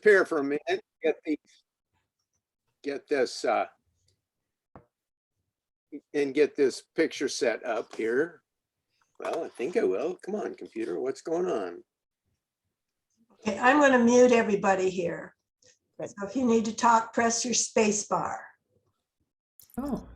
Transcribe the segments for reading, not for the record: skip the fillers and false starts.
disappear for a minute, get this and get this picture set up here. Well, I think I will. Come on, computer, what's going on? Okay, I'm going to mute everybody here. Good. So if you need to talk, press your space bar. Oh,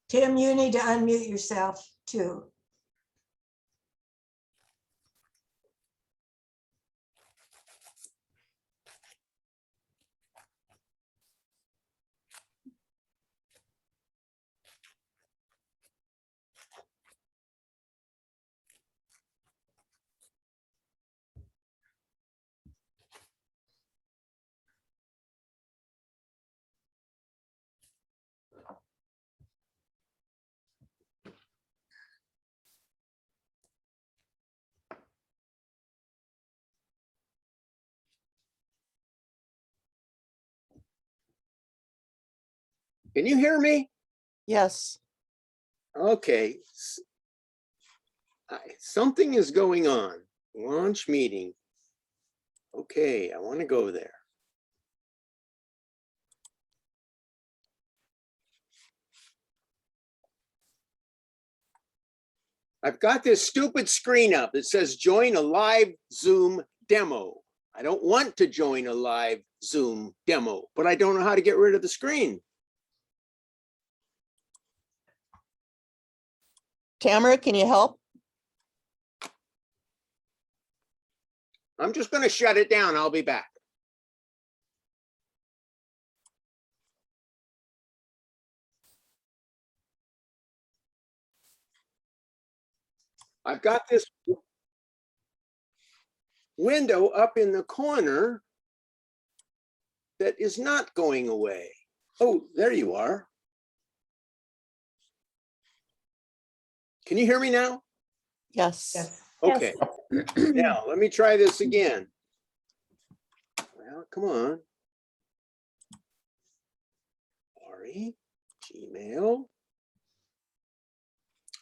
Tim, you need to unmute yourself too. Can you hear me? yes. Okay. Something is going on. Launch meeting. Okay, I want to go there. I've got this stupid screen up that says join a live Zoom demo. I don't want to join a live Zoom demo, but I don't know how to get rid of the screen. Tamara, can you help? I'm just going to shut it down. I'll be back. I've got this window up in the corner that is not going away. Oh, there you are. Can you hear me now? Yes. Yes. Okay. Now, let me try this again. Well, come on. Sorry, Gmail.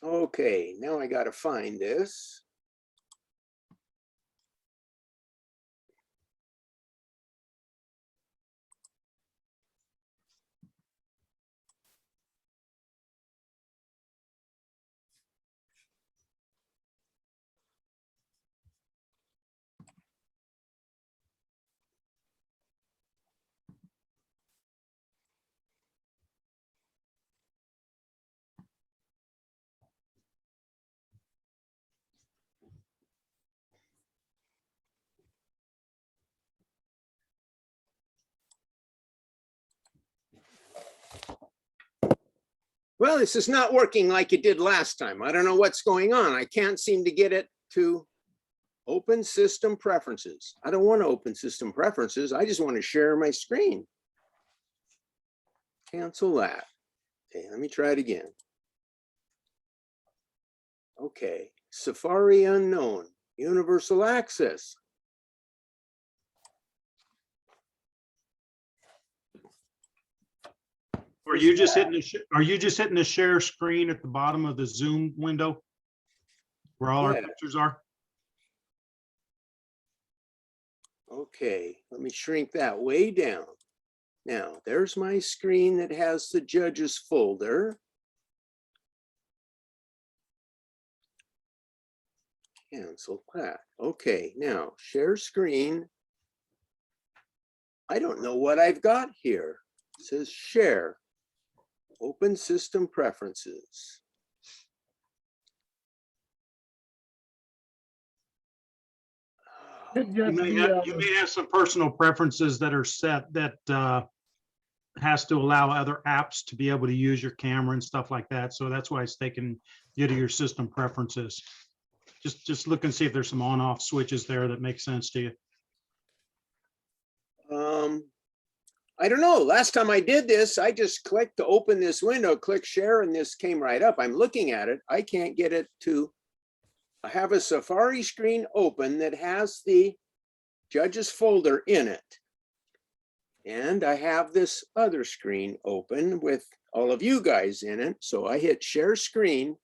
Okay, now I got to find this. Well, this is not working like it did last time. I don't know what's going on. I can't seem to get it to open system preferences. I don't want to open system preferences. I just want to share my screen. Cancel that. Okay, let me try it again. Okay, Safari unknown, universal access. Are you just hitting the share screen at the bottom of the Zoom window where all our Yeah. pictures are? Okay, let me shrink that way down. Now, there's my screen that has the judges folder. Cancel that. Okay, now share screen. I don't know what I've got here. It says share. Open system preferences. You may have some personal preferences that are set that has to allow other apps to be able to use your camera and stuff like that. So that's why it's taking you to your system preferences. Just look and see if there's some on-off switches there that make sense to you. I don't know. Last time I did this, I just clicked to open this window, click share, and this came right up. I'm looking at it. I can't get it to, I have a Safari screen open that has the judges folder in it. And I have this other screen open with all of you guys in it. So I hit share screen.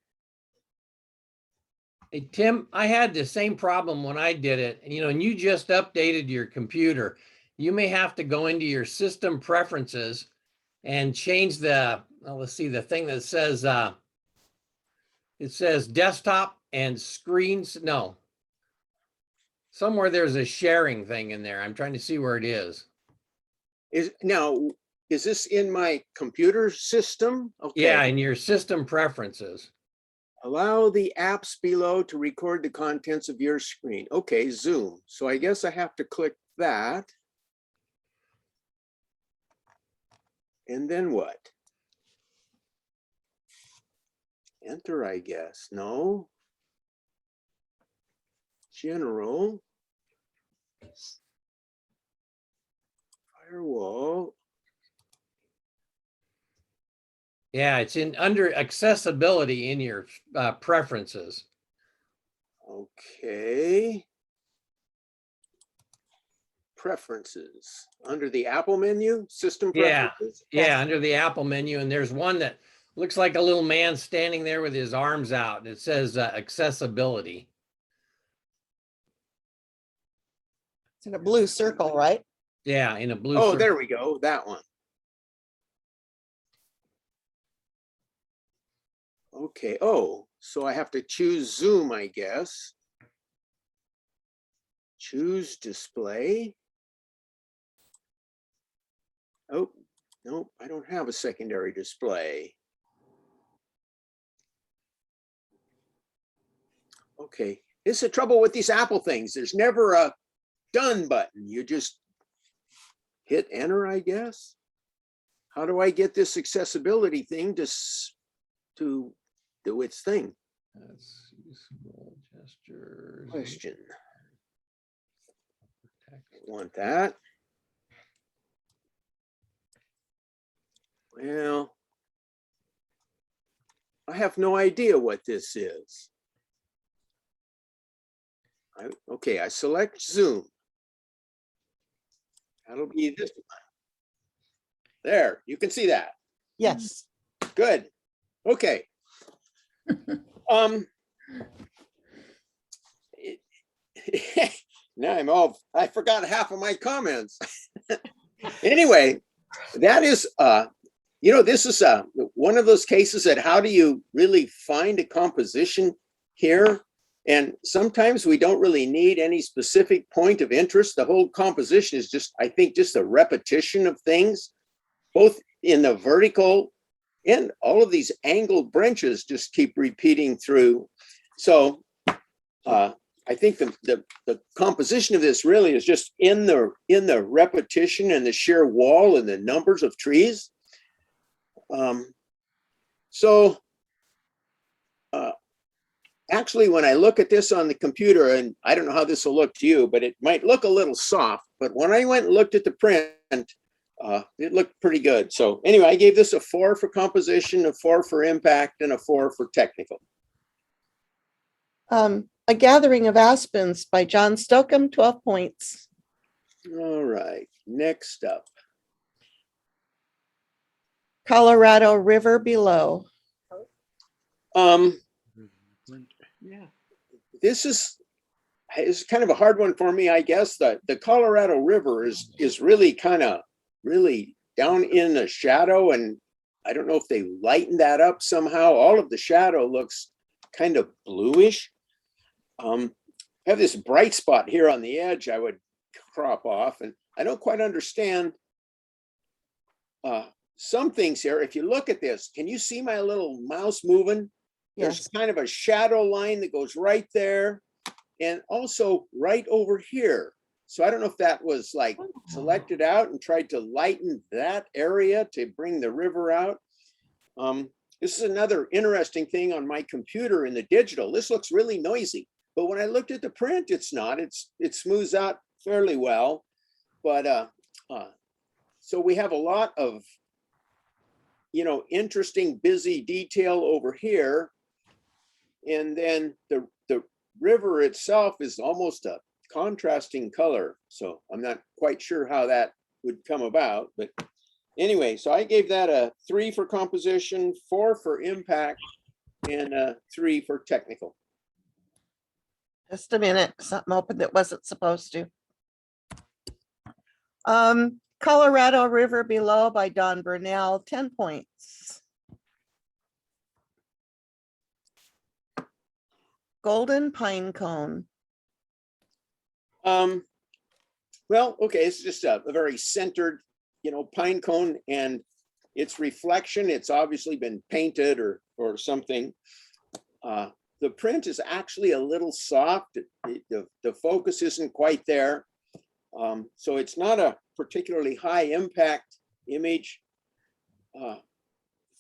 Hey, Tim, I had the same problem when I did it, and you just updated your computer. You may have to go into your system preferences and change let's see, the thing that says, it says desktop and screens. No. Somewhere there's a sharing thing in there. I'm trying to see where it is. Is this in my computer system? Okay. Yeah, in your system preferences. Allow the apps below to record the contents of your screen. Okay, Zoom. So I guess I have to click that. And then what? Enter, I guess. No. General. Firewall. Yeah, it's under accessibility in your preferences. Okay. Preferences. Under the Apple menu, system Yeah. preferences. Yeah, under the Apple menu, and there's one that looks like a little man standing there with his arms out. And it says accessibility. It's in a blue circle, right? Yeah, in a blue. Oh, circle. there we go. That one. Okay. Oh, so I have to choose Zoom, I guess. Choose display. Oh, no, I don't have a secondary display. Okay, this is the trouble with these Apple things. There's never a done button. You just hit enter, I guess. How do I get this accessibility thing to do its thing? Let's see, small gestures. Question. Want that? Well, I have no idea what this is. Okay, I select Zoom. That'll be this one. There, you can see that. Yes. Good. Okay. Now I forgot half of my comments. Anyway, that is, this is one of those cases that how do you really find a composition here? And sometimes we don't really need any specific point of interest. The whole composition is just, I think, just a repetition of things, both in the vertical and all of these angled branches just keep repeating through. So I think the composition of this really is just in the repetition and the sheer wall and the numbers of trees. Actually, when I look at this on the computer, and I don't know how this will look to you, but it might look a little soft, but when I went and looked at the print, it looked pretty good. So anyway, I gave this a 4 for composition, a 4 for impact, and a 4 for technical. A Gathering of Aspens by John Stockham, 12 points. All right, next up. Colorado River Below. This is kind of a hard one for me, I guess. The Colorado River is really really down in the shadow, and I don't know if they lightened that up somehow. All of the shadow looks kind of bluish. I have this bright spot here on the edge I would crop off, and I don't quite understand some things here. If you look at this, can you see my little mouse moving? Yes. There's kind of a shadow line that goes right there. and also right over here. So I don't know if that was like selected out and tried to lighten that area to bring the river out. This is another interesting thing on my computer in the digital. This looks really noisy, but when I looked at the print, it's not. It smooths out fairly well. But so we have a lot of, you know, interesting, busy detail over here. And then the river itself is almost a contrasting color. So I'm not quite sure how that would come about, but anyway, so I gave that a 3 for composition, 4 for impact, and a 3 for technical. Just a minute, something open that wasn't supposed to. Colorado River Below by Don Burnell, 10 points. Golden Pine Cone, Well, okay, it's just a very centered, you know, pine cone, and its reflection, it's obviously been painted or something. The print is actually a little soft. The focus isn't quite there. So it's not a particularly high impact image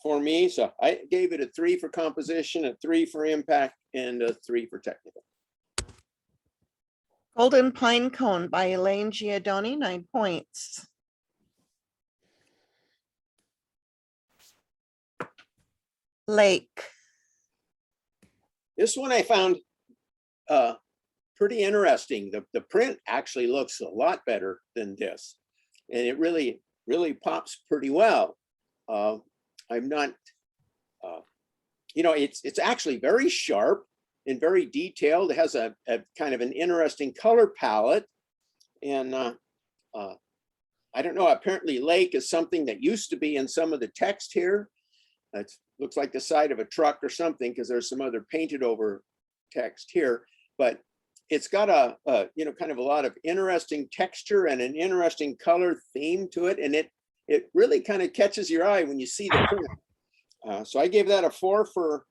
for me. So I gave it a 3 for composition, a 3 for impact, and a 3 for technical. Golden Pine Cone by Elaine Giordani, 9 points. Lake, This one I found pretty interesting. The print actually looks a lot better than this, and it really pops pretty well. I'm not, you know, it's actually very sharp and very detailed. It has a kind of an interesting color palette, and I don't know. Apparently, lake is something that used to be in some of the text here. It looks like the side of a truck or something, because there's some other painted over text here, but it's got a you know, kind of a lot of interesting texture and an interesting color theme to it, and it really kind of catches your eye when you see the print. So I gave that a 4 for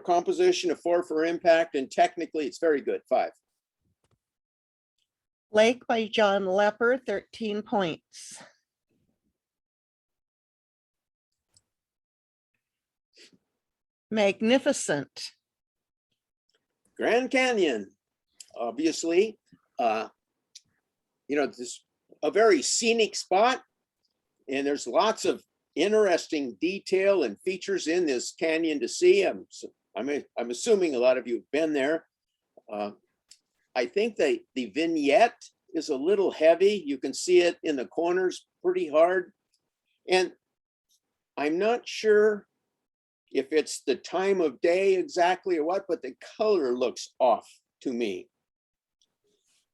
composition, a 4 for impact, and technically it's very good, 5. Lake by John Lepper, 13 points. Magnificent, Grand Canyon, obviously, you know, this a very scenic spot, and there's lots of interesting detail and features in this canyon to see. I'm assuming a lot of you have been there. I think the vignette is a little heavy. You can see it in the corners pretty hard, and I'm not sure if it's the time of day exactly or what, but the color looks off to me.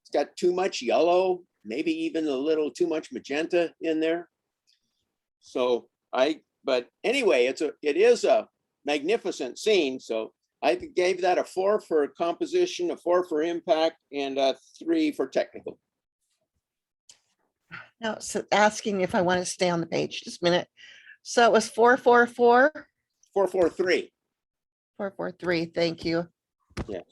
It's got too much yellow, maybe even a little too much magenta in there. So but anyway, it is a magnificent scene. So I gave that a 4 for composition, a 4 for impact, and a 3 for technical. now it's asking if I want to stay on the page, just a minute. So it was 444. 443. 443, thank you. Yes.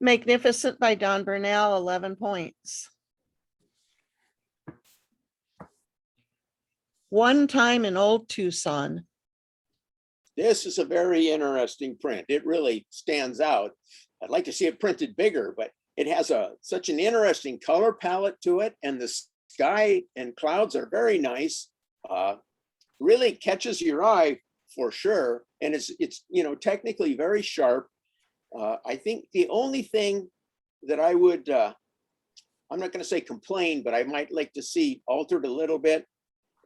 Magnificent by Don Burnell, 11 points. One Time in Old Tucson, This is a very interesting print. It really stands out. I'd like to see it printed bigger, but it has such an interesting color palette to it, and the sky and clouds are very nice. Really catches your eye for sure, and it's you know, technically very sharp. I think the only thing that I would I'm not going to say complain, but I might like to see altered a little bit.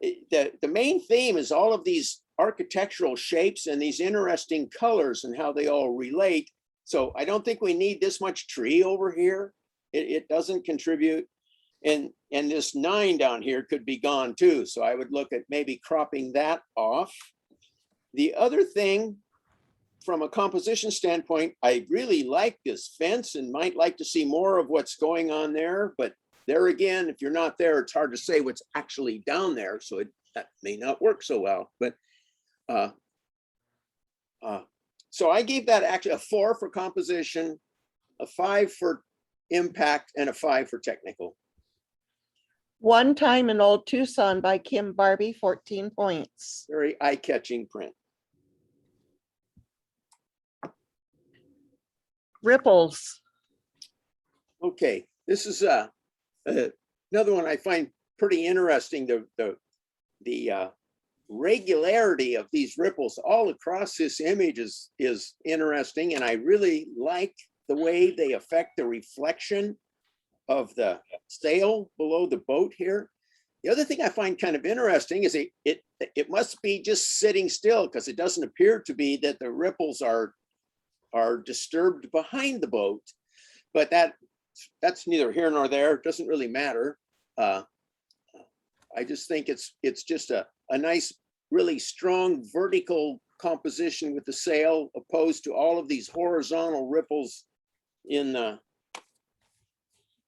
The main theme is all of these architectural shapes and these interesting colors and how they all relate. So I don't think we need this much tree over here. It doesn't contribute. And this 9 down here could be gone too. So I would look at maybe cropping that off. The other thing, from a composition standpoint, I really like this fence and might like to see more of what's going on there. But there again, if you're not there, it's hard to say what's actually down there. So that may not work so well. But So I gave that actually a 4 for composition, a 5 for impact, and a 5 for technical. One Time in Old Tucson by Kim Barbie, 14 points. Very eye-catching print. Ripples. Okay, this is another one I find pretty interesting. The regularity of these ripples all across this image is interesting, and I really like the way they affect the reflection of the sail below the boat here. The other thing I find kind of interesting is it must be just sitting still, because it doesn't appear to be that the ripples are disturbed behind the boat, but that's neither here nor there. It doesn't really matter. I just think it's just a nice, really strong vertical composition with the sail, opposed to all of these horizontal ripples in the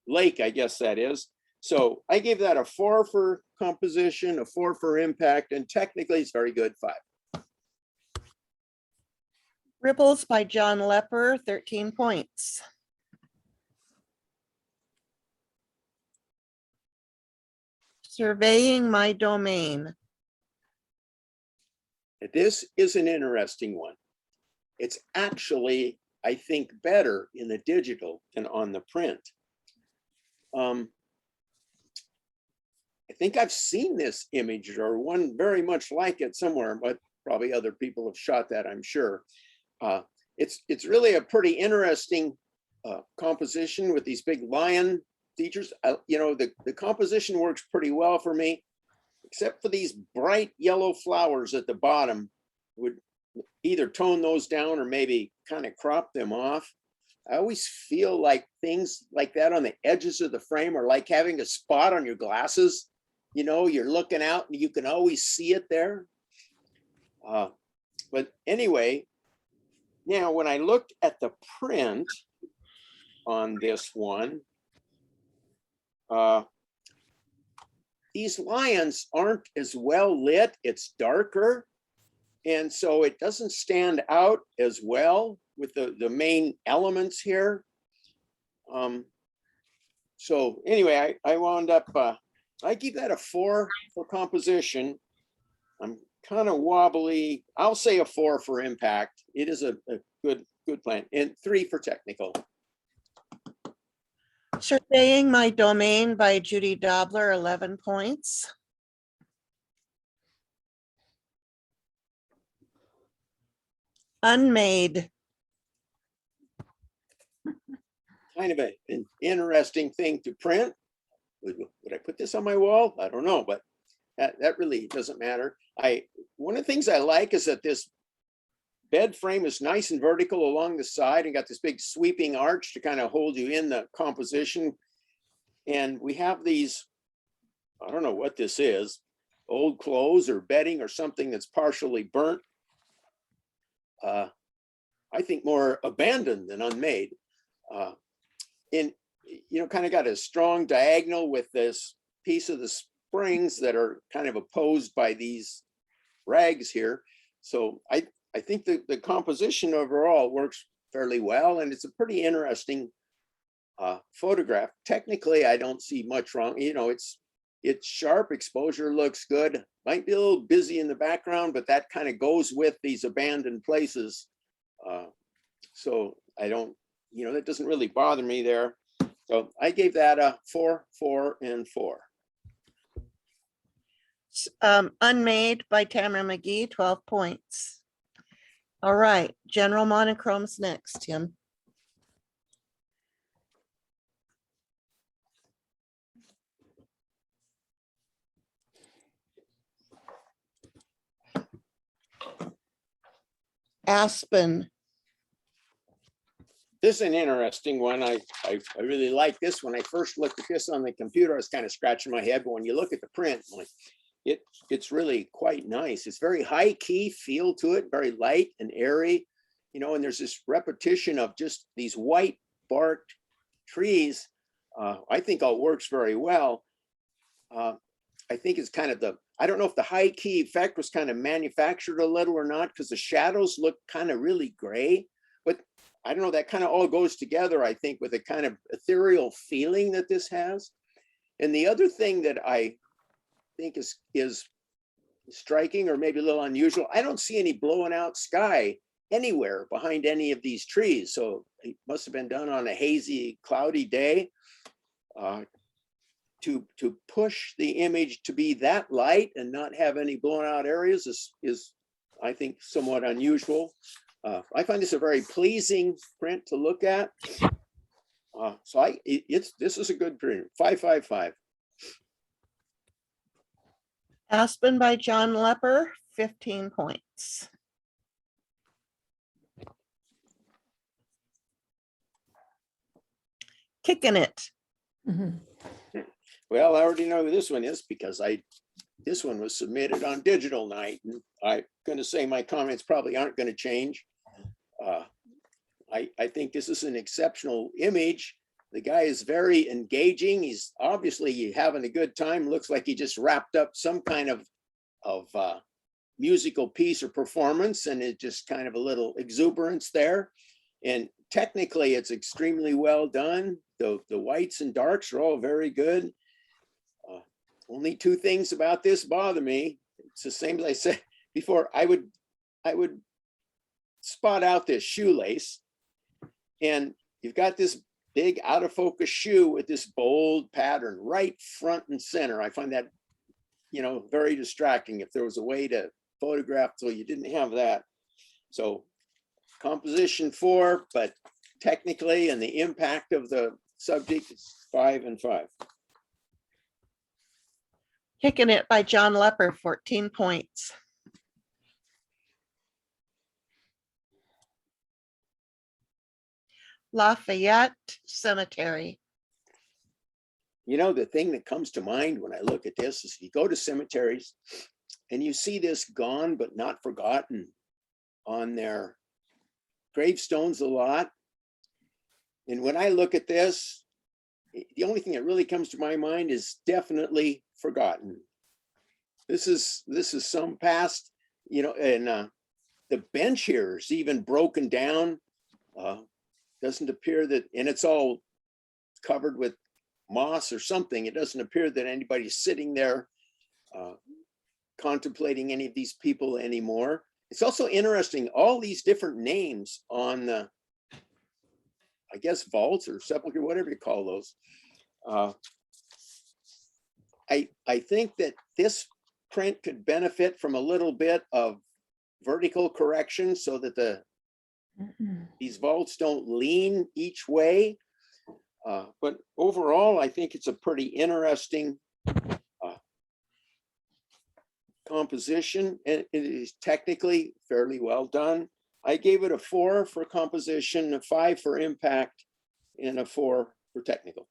lake, I guess that is. So I gave that a 4 for composition, a 4 for impact, and technically it's very good, 5. Ripples by John Lepper, 13 points. Surveying My Domain. This is an interesting one. It's actually, I think, better in the digital than on the print. I think I've seen this image or one very much like it somewhere, but probably other people have shot that, I'm sure. It's really a pretty interesting composition with these big lion features. The composition works pretty well for me, except for these bright yellow flowers at the bottom. Would either tone those down or maybe kind of crop them off. I always feel like things like that on the edges of the frame are like having a spot on your glasses. You're looking out and you can always see it there. But anyway, now when I looked at the print on this one, these lions aren't as well lit. It's darker. And so it doesn't stand out as well with the main elements here. So anyway, I wound up, I give that a 4 for composition. I'm kind of wobbly. I'll say a 4 for impact. It is a good plan, and 3 for technical. Surveying My Domain by Judy Dobler, 11 points. Unmade. Kind of an interesting thing to print. Would I put this on my wall? I don't know, but that really doesn't matter. One of the things I like is that this bed frame is nice and vertical along the side and got this big sweeping arch to kind of hold you in the composition. And we have these, I don't know what this is, old clothes or bedding or something that's partially burnt. I think more abandoned than unmade. And kind of got a strong diagonal with this piece of the springs that are kind of opposed by these rags here. So I think the composition overall works fairly well, and it's a pretty interesting photograph. Technically, I don't see much wrong. It's sharp, exposure looks good. Might be a little busy in the background, but that kind of goes with these abandoned places. So I don't, that doesn't really bother me there. So I gave that a 4, 4, and 4. Unmade by Tamara McGee, 12 points. All right, general monochromes next, Tim. Aspen. This is an interesting one. I really like this. When I first looked at this on the computer, I was kind of scratching my head, but when you look at the print, it's really quite nice. It's very high key feel to it, very light and airy, and there's this repetition of just these white barked trees. I think all works very well. I think it's kind of the I don't know if the high key effect was kind of manufactured a little or not, because the shadows look kind of really gray. But I don't know, that kind of all goes together, I think, with a kind of ethereal feeling that this has. And the other thing that I think is striking or maybe a little unusual, I don't see any blowing out sky anywhere behind any of these trees. So it must have been done on a hazy, cloudy day. To push the image to be that light and not have any blown out areas is I think, somewhat unusual. I find this a very pleasing print to look at. So this is a good print, 555. Aspen by John Lepper, 15 points. Kicking it. Mhm. Well, I already know who this one is because this one was submitted on digital night, and I'm going to say my comments probably aren't going to change. I think this is an exceptional image. The guy is very engaging. He's obviously having a good time. Looks like he just wrapped up some kind of musical piece or performance, and it just kind of a little exuberance there. And technically, it's extremely well done. The whites and darks are all very good. Only two things about this bother me. It's the same as I said before. I would spot out this shoelace, and you've got this big out of focus shoe with this bold pattern right front and center. I find that, very distracting. If there was a way to photograph so you didn't have that. So composition 4, but technically and the impact of the subject is 5 and 5. Kicking it by John Lepper, 14 points. Lafayette Cemetery. The thing that comes to mind when I look at this is you go to cemeteries and you see this gone but not forgotten on their gravestones a lot. And when I look at this, the only thing that really comes to my mind is definitely forgotten. This is some past, and the bench here is even broken down. Doesn't appear that, and it's all covered with moss or something. It doesn't appear that anybody's sitting there contemplating any of these people anymore. It's also interesting, all these different names on the, I guess, vaults or sepulcher, whatever you call those. I think that this print could benefit from a little bit of vertical correction so that these vaults don't lean each way. But overall, I think it's a pretty interesting composition, and it is technically fairly well done. I gave it a 4 for composition, a 5 for impact, and a 4 for technical.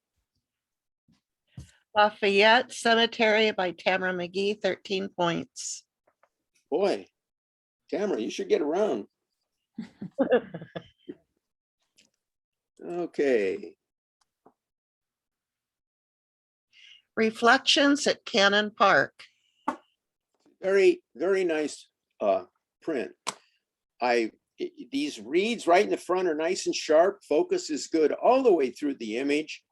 Lafayette Cemetery by Tamara McGee, 13 points. Boy, Tamara, you should get around. Okay. Reflections at Cannon Park. Very, very nice print. These reeds right in the front are nice and sharp. Focus is good all the way through the image.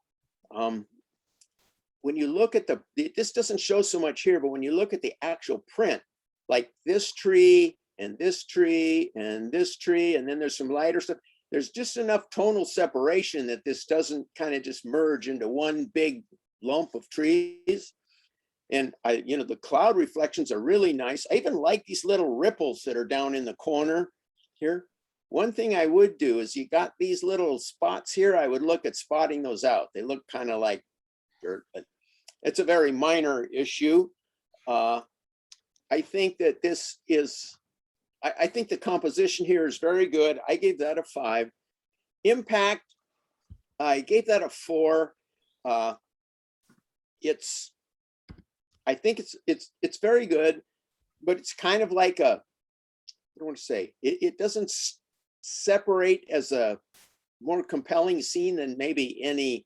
When you look at this doesn't show so much here, but when you look at the actual print, like this tree and this tree and this tree, and then there's some lighter stuff, there's just enough tonal separation that this doesn't kind of just merge into one big lump of trees. And the cloud reflections are really nice. I even like these little ripples that are down in the corner here. One thing I would do is you got these little spots here. I would look at spotting those out. They look kind of like dirt, but it's a very minor issue. I think that this is, I think the composition here is very good. I gave that a 5. Impact, I gave that a 4. I think it's very good, but it's kind of like I don't want to say, it doesn't separate as a more compelling scene than maybe any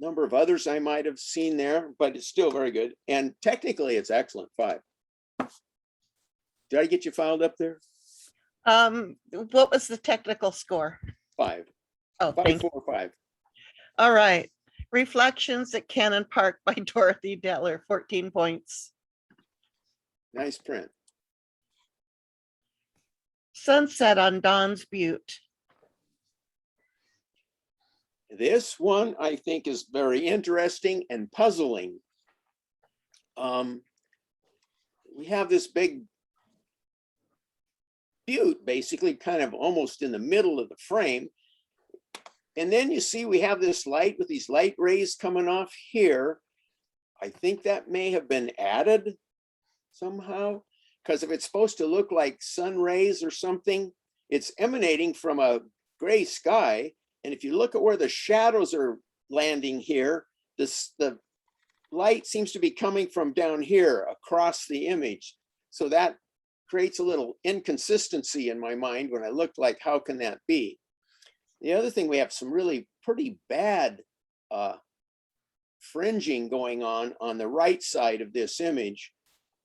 number of others I might have seen there, but it's still very good. And technically, it's excellent. 5. Did I get you filed up there? What was the technical score? 5. Oh, 5, thank you. 4, 5. All right. Reflections at Cannon Park by Dorothy Deller, 14 points. Nice print. Sunset on Don's Butte. This one I think is very interesting and puzzling. We have this big butte, basically kind of almost in the middle of the frame. And then you see we have this light with these light rays coming off here. I think that may have been added somehow, because if it's supposed to look like sun rays or something, it's emanating from a gray sky. And if you look at where the shadows are landing here, the light seems to be coming from down here across the image. So that creates a little inconsistency in my mind when I looked like, how can that be? The other thing, we have some really pretty bad fringing going on the right side of this image.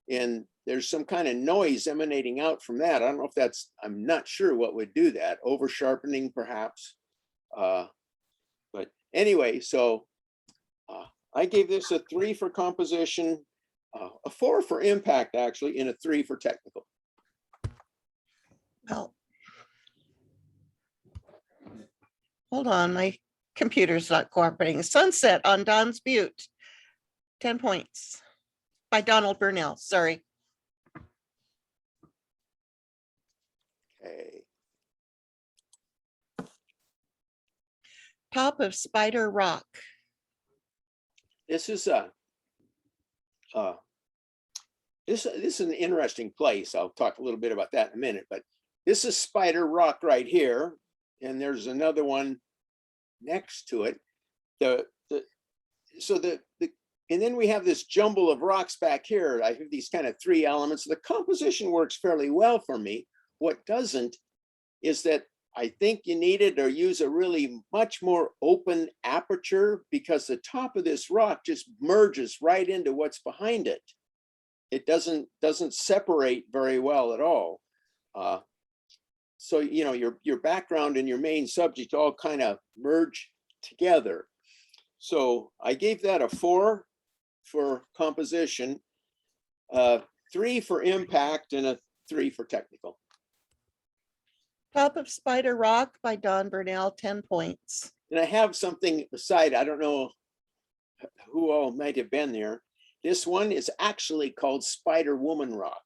And there's some kind of noise emanating out from that. I don't know if that's, I'm not sure what would do that. Over sharpening perhaps. But anyway, so I gave this a 3 for composition, a 4 for impact actually, and a 3 for technical. Well, hold on, my computer's not cooperating. Sunset on Don's Butte, 10 points by Donald Burnell, sorry. Okay. Top of Spider Rock. This is this is an interesting place. I'll talk a little bit about that in a minute, but this is Spider Rock right here, and there's another one next to it. And then we have this jumble of rocks back here. I have these kind of 3 elements. The composition works fairly well for me. What doesn't is that I think you needed or use a really much more open aperture, because the top of this rock just merges right into what's behind it. It doesn't separate very well at all. So, you know, your background and your main subject all kind of merge together. So I gave that a 4 for composition, 3 for impact, and a 3 for technical. Top of Spider Rock by Don Burnell, 10 points. And I have something aside. I don't know who all might have been there. This one is actually called Spider Woman Rock.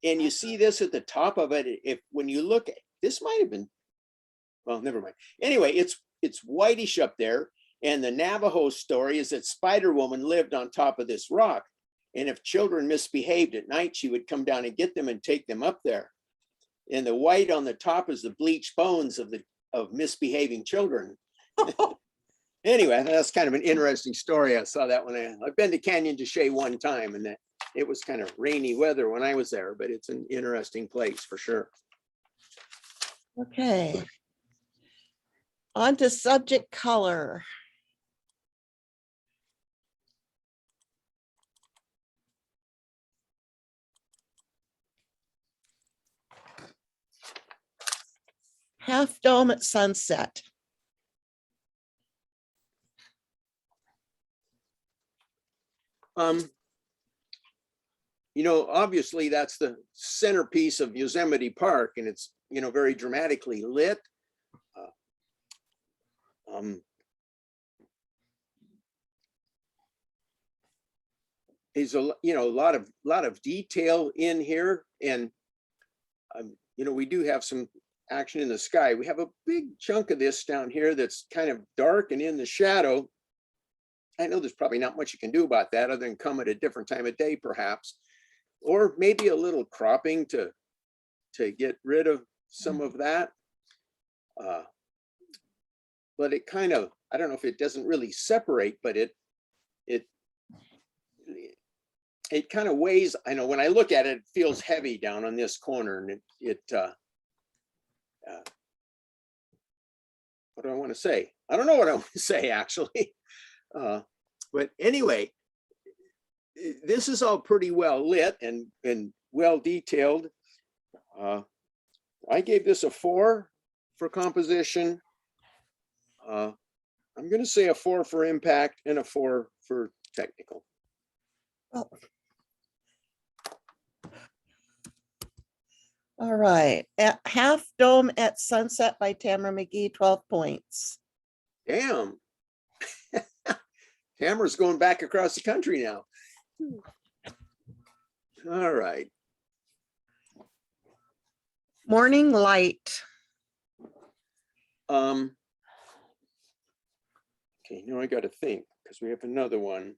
And you see this at the top of it. If when you look at this, might have been, well, never mind. Anyway, it's whitish up there. And the Navajo story is that Spider Woman lived on top of this rock. And if children misbehaved at night, she would come down and get them and take them up there. And the white on the top is the bleached bones of misbehaving children. Anyway, that's kind of an interesting story. I saw that when I've been to Canyon de Chelly one time, and that it was kind of rainy weather when I was there, but it's an interesting place for sure. Okay. On to subject color. Half Dome at Sunset. You know, obviously that's the centerpiece of Yosemite Park, and it's, you know, very dramatically lit. There's a lot of detail in here, and you know, we do have some action in the sky. We have a big chunk of this down here that's kind of dark and in the shadow. I know there's probably not much you can do about that other than come at a different time of day, perhaps, or maybe a little cropping to get rid of some of that. But it kind of, I don't know if it doesn't really separate, but it kind of weighs. I know when I look at it, it feels heavy down on this corner, and what do I want to say? I don't know what I want to say, actually. But anyway, this is all pretty well lit and well detailed. I gave this a 4 for composition. I'm going to say a 4 for impact and a 4 for technical. Well, all right, at Half Dome at Sunset by Tamara McGee, 12 points. Damn. Tamara's going back across the country now. All right. Morning Light. Okay, now I got to think because we have another one.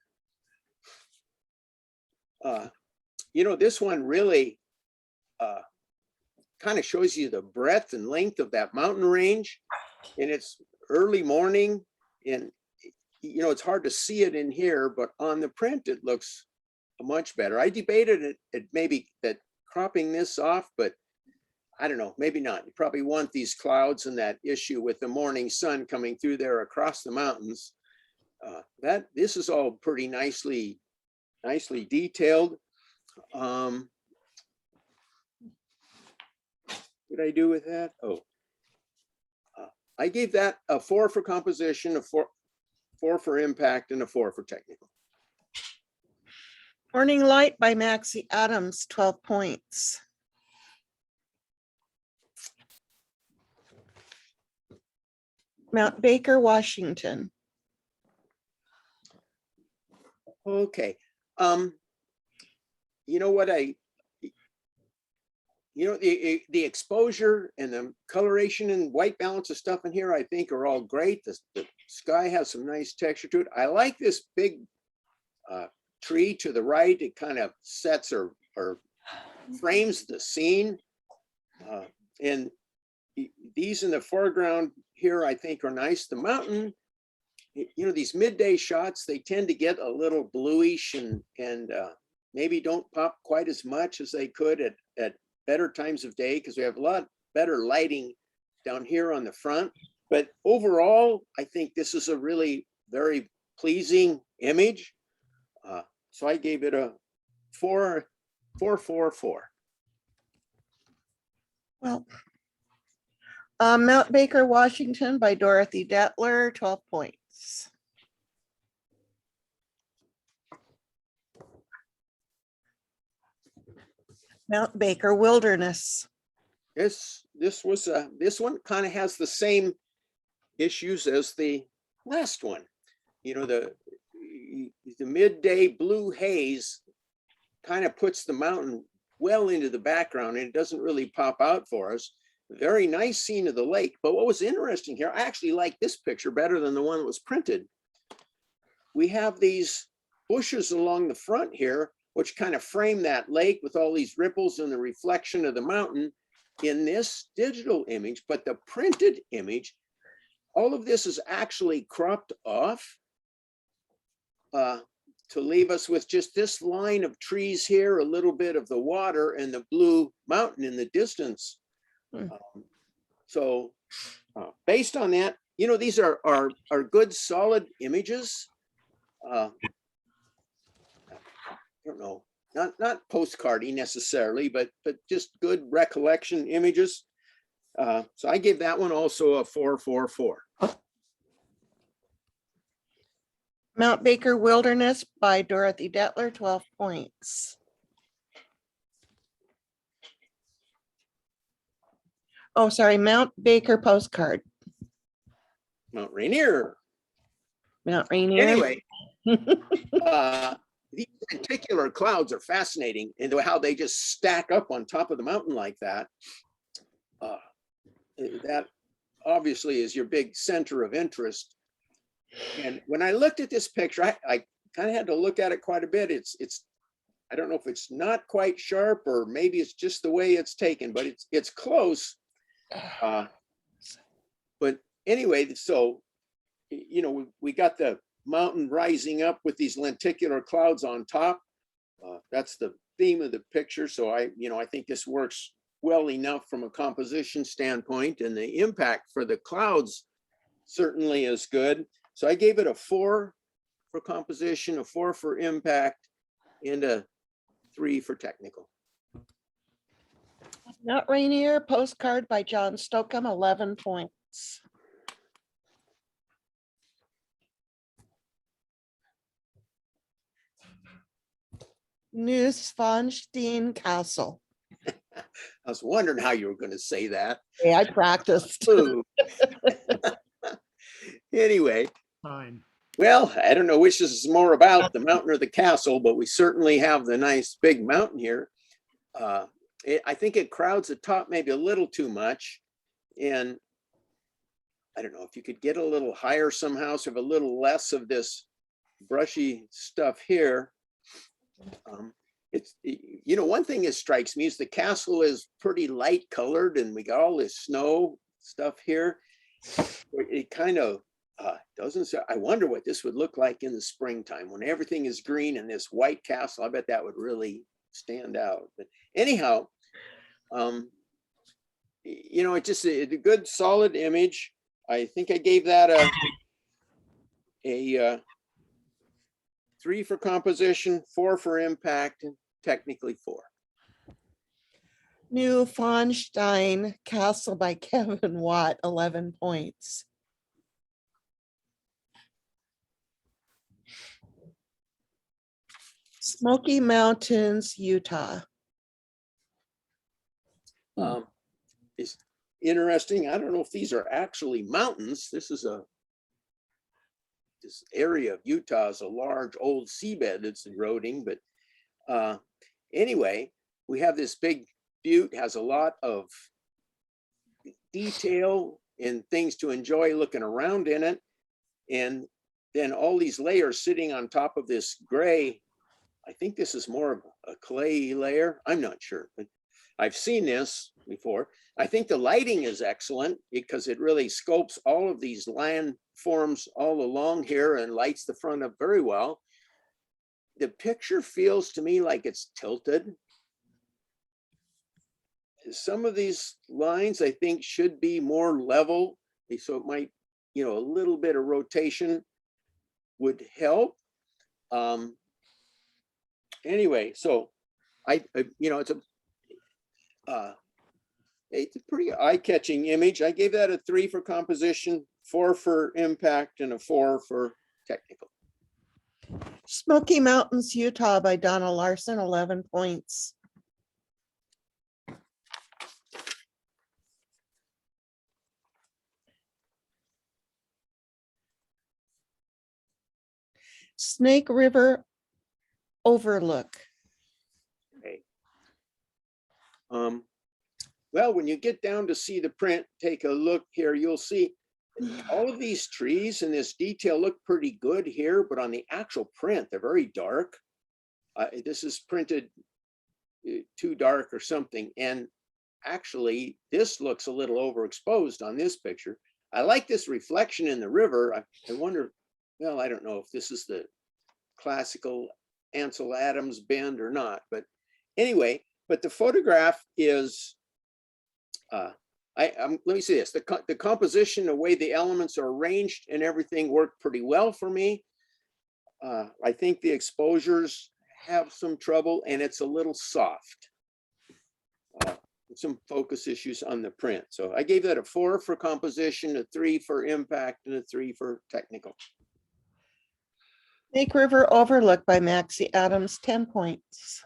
This one really kind of shows you the breadth and length of that mountain range, and it's early morning, and it's hard to see it in here, but on the print it looks much better. I debated it maybe that cropping this off, but I don't know, maybe not. You probably want these clouds and that issue with the morning sun coming through there across the mountains. This is all pretty nicely detailed. What did I do with that? Oh, I gave that a 4 for composition, a 4 for impact, and a 4 for technical. Morning Light by Maxie Adams, 12 points. Mount Baker, Washington. Okay. The exposure and the coloration and white balance of stuff in here, I think are all great. The sky has some nice texture to it. I like this big tree to the right. It kind of sets or frames the scene. And these in the foreground here, I think are nice. The mountain, these midday shots, they tend to get a little bluish and maybe don't pop quite as much as they could at better times of day, because we have a lot better lighting down here on the front. But overall, I think this is a really very pleasing image. So I gave it a 4. Well, Mount Baker, Washington by Dorothy Detler, 12 points. Mount Baker Wilderness. This one kind of has the same issues as the last one. The midday blue haze kind of puts the mountain well into the background, and it doesn't really pop out for us. Very nice scene of the lake. But what was interesting here, I actually like this picture better than the one that was printed. We have these bushes along the front here, which kind of frame that lake with all these ripples and the reflection of the mountain in this digital image. But the printed image, all of this is actually cropped off to leave us with just this line of trees here, a little bit of the water, and the blue mountain in the distance. So based on that, these are good, solid images. I don't know, not postcardy necessarily, but just good recollection images. So I gave that one also a 4. Mount Baker Wilderness by Dorothy Detler, 12 points. Oh, sorry, Mount Baker postcard. Mount Rainier. Mount Rainier. Anyway, these particular clouds are fascinating in how they just stack up on top of the mountain like that. That obviously is your big center of interest. And when I looked at this picture, I kind of had to look at it quite a bit. I don't know if it's not quite sharp, or maybe it's just the way it's taken, but it's close. But anyway, so we got the mountain rising up with these lenticular clouds on top. That's the theme of the picture. So I think this works well enough from a composition standpoint, and the impact for the clouds certainly is good. So I gave it a 4 for composition, a 4 for impact, and a 3 for technical. Not Rainier, postcard by John Stokeham, 11 points. Neuschwanstein Castle. I was wondering how you were going to say that. Hey, I practiced. Ooh. Anyway, Fine. well, I don't know which this is more about, the mountain or the castle, but we certainly have the nice big mountain here. I think it crowds the top maybe a little too much. And I don't know if you could get a little higher somehow, so have a little less of this brushy stuff here. It's, you know, one thing that strikes me is the castle is pretty light colored and we got all this snow stuff here. It kind of doesn't, I wonder what this would look like in the springtime when everything is green and this white castle. I bet that would really stand out. But anyhow, you know, it's just a good solid image. I think I gave that a 3 for composition, 4 for impact, and technically 4. Neuschwanstein Castle by Kevin Watt, 11 points. Smoky Mountains, Utah. It's interesting. I don't know if these are actually mountains. This area of Utah is a large old seabed that's eroding, but anyway, we have this big butte, has a lot of detail and things to enjoy looking around in it. And then all these layers sitting on top of this gray, I think this is more of a clay layer. I'm not sure, but I've seen this before. I think the lighting is excellent because it really scopes all of these landforms all along here and lights the front up very well. The picture feels to me like it's tilted. Some of these lines I think should be more level. So it might, you know, a little bit of rotation would help. Anyway, so you know, it's a pretty eye-catching image. I gave that a 3 for composition, 4 for impact, and a 4 for technical. Smoky Mountains, Utah by Donna Larson, 11 points. Snake River Overlook. Okay. Well, when you get down to see the print, take a look here, you'll see all of these trees and this detail look pretty good here, but on the actual print, they're very dark. This is printed too dark or something. And actually, this looks a little overexposed on this picture. I like this reflection in the river. I wonder, well, I don't know if this is the classical Ansel Adams bend or not, but anyway, but the photograph is, let me see this, the composition, the way the elements are arranged and everything worked pretty well for me. I think the exposures have some trouble and it's a little soft. Some focus issues on the print. So I gave that a 4 for composition, a 3 for impact, and a 3 for technical. Snake River Overlook by Maxie Adams, 10 points.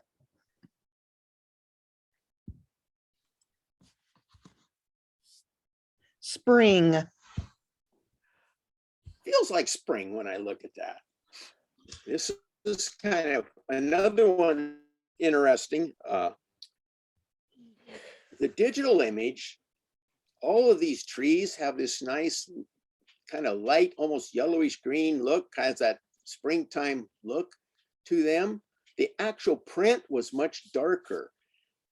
Spring. Feels like spring when I look at that. This is kind of another one interesting. The digital image, all of these trees have this nice kind of light, almost yellowish green look, has that springtime look to them. The actual print was much darker.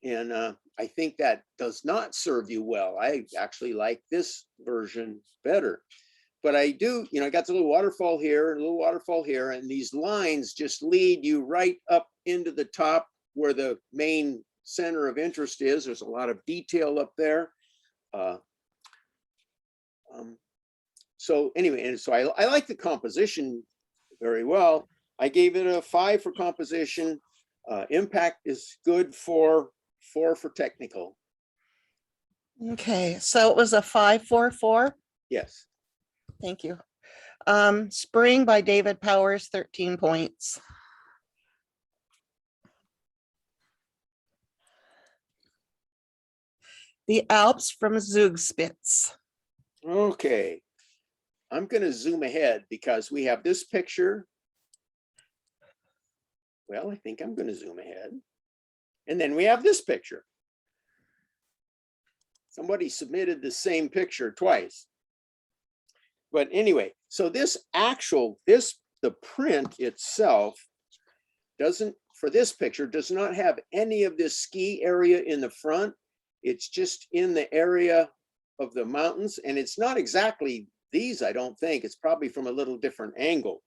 And I think that does not serve you well. I actually like this version better. But I do, you know, I got the little waterfall here, a little waterfall here, and these lines just lead you right up into the top where the main center of interest is. There's a lot of detail up there. So anyway, and so I like the composition very well. I gave it a 5 for composition. Impact is good for 4 for technical. Okay, so it was a 544. Yes. Thank you. Spring by David Powers, 13 points. The Alps from Zugspitz. Okay. I'm going to zoom ahead because we have this picture. Well, I think I'm going to zoom ahead. And then we have this picture. Somebody submitted the same picture twice. But anyway, so the print itself doesn't, for this picture, does not have any of this ski area in the front. It's just in the area of the mountains, and it's not exactly these, I don't think. It's probably from a little different angle.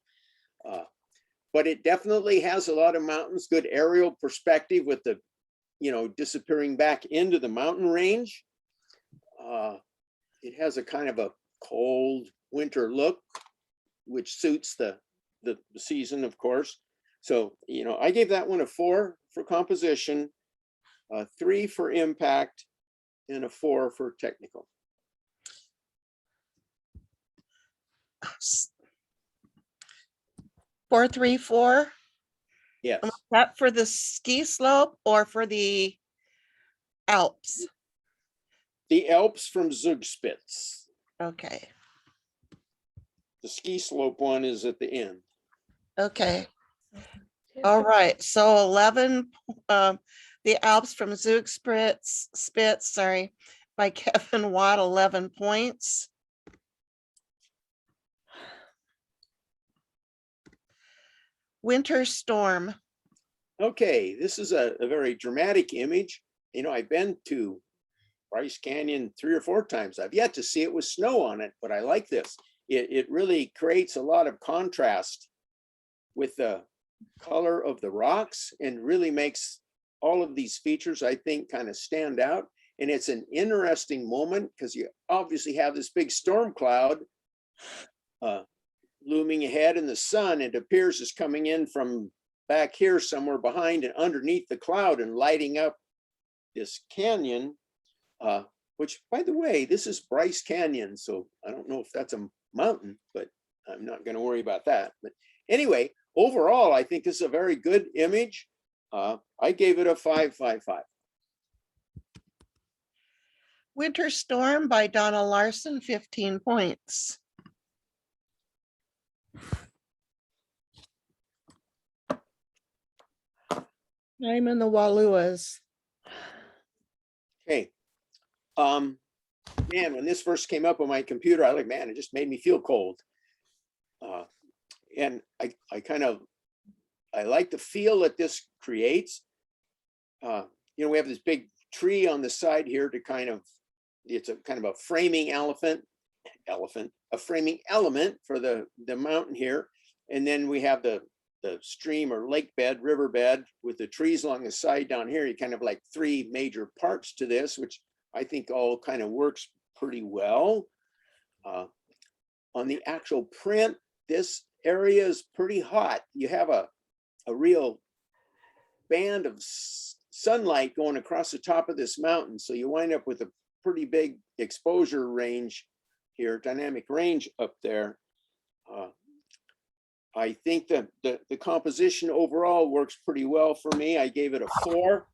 But it definitely has a lot of mountains, good aerial perspective with the, disappearing back into the mountain range. It has a kind of a cold winter look, which suits the season, of course. So, I gave that one a 4 for composition, a 3 for impact, and a 4 for technical. 434. Yes, That for the ski slope or for the Alps? the Alps from Zugspitz. Okay, The ski slope one is at the end. okay. All right, so 11, the Alps from Zugspitz, sorry, by Kevin Watt, 11 points. Winter Storm. Okay, this is a very dramatic image. I've been to Bryce Canyon 3 or 4 times. I've yet to see it with snow on it, but I like this. It really creates a lot of contrast with the color of the rocks and really makes all of these features, I think, kind of stand out. And it's an interesting moment because you obviously have this big storm cloud looming ahead, and the sun, it appears, is coming in from back here somewhere behind and underneath the cloud and lighting up this canyon, which, by the way, this is Bryce Canyon. So I don't know if that's a mountain, but I'm not going to worry about that. But anyway, overall, I think this is a very good image. I gave it a 5.55. Winter Storm by Donna Larson, 15 points. I'm in the Waluas. Okay. Man, when this first came up on my computer, I like, man, it just made me feel cold. And I like the feel that this creates. We have this big tree on the side here to it's a kind of a framing a framing element for the mountain here. And then we have the stream or lake bed, riverbed with the trees along the side down here. You kind of like 3 major parts to this, which I think all kind of works pretty well. On the actual print, this area is pretty hot. You have a real band of sunlight going across the top of this mountain. So you wind up with a pretty big exposure range here, dynamic range up there. I think that the composition overall works pretty well for me. I gave it a 4.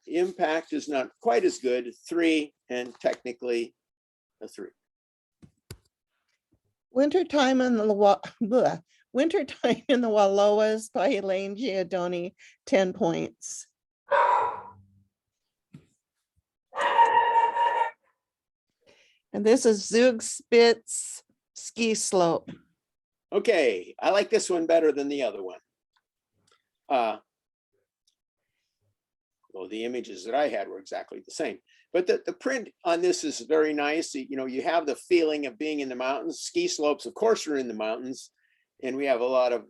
Impact is not quite as good, 3, and technically a 3. Wintertime in the Wallowas by Elaine Giordoni, 10 points. And this is Zugspitz ski slope. Okay, I like this one better than the other one. Well, the images that I had were exactly the same, but the print on this is very nice. You have the feeling of being in the mountains. Ski slopes, of course, are in the mountains, and we have a lot of,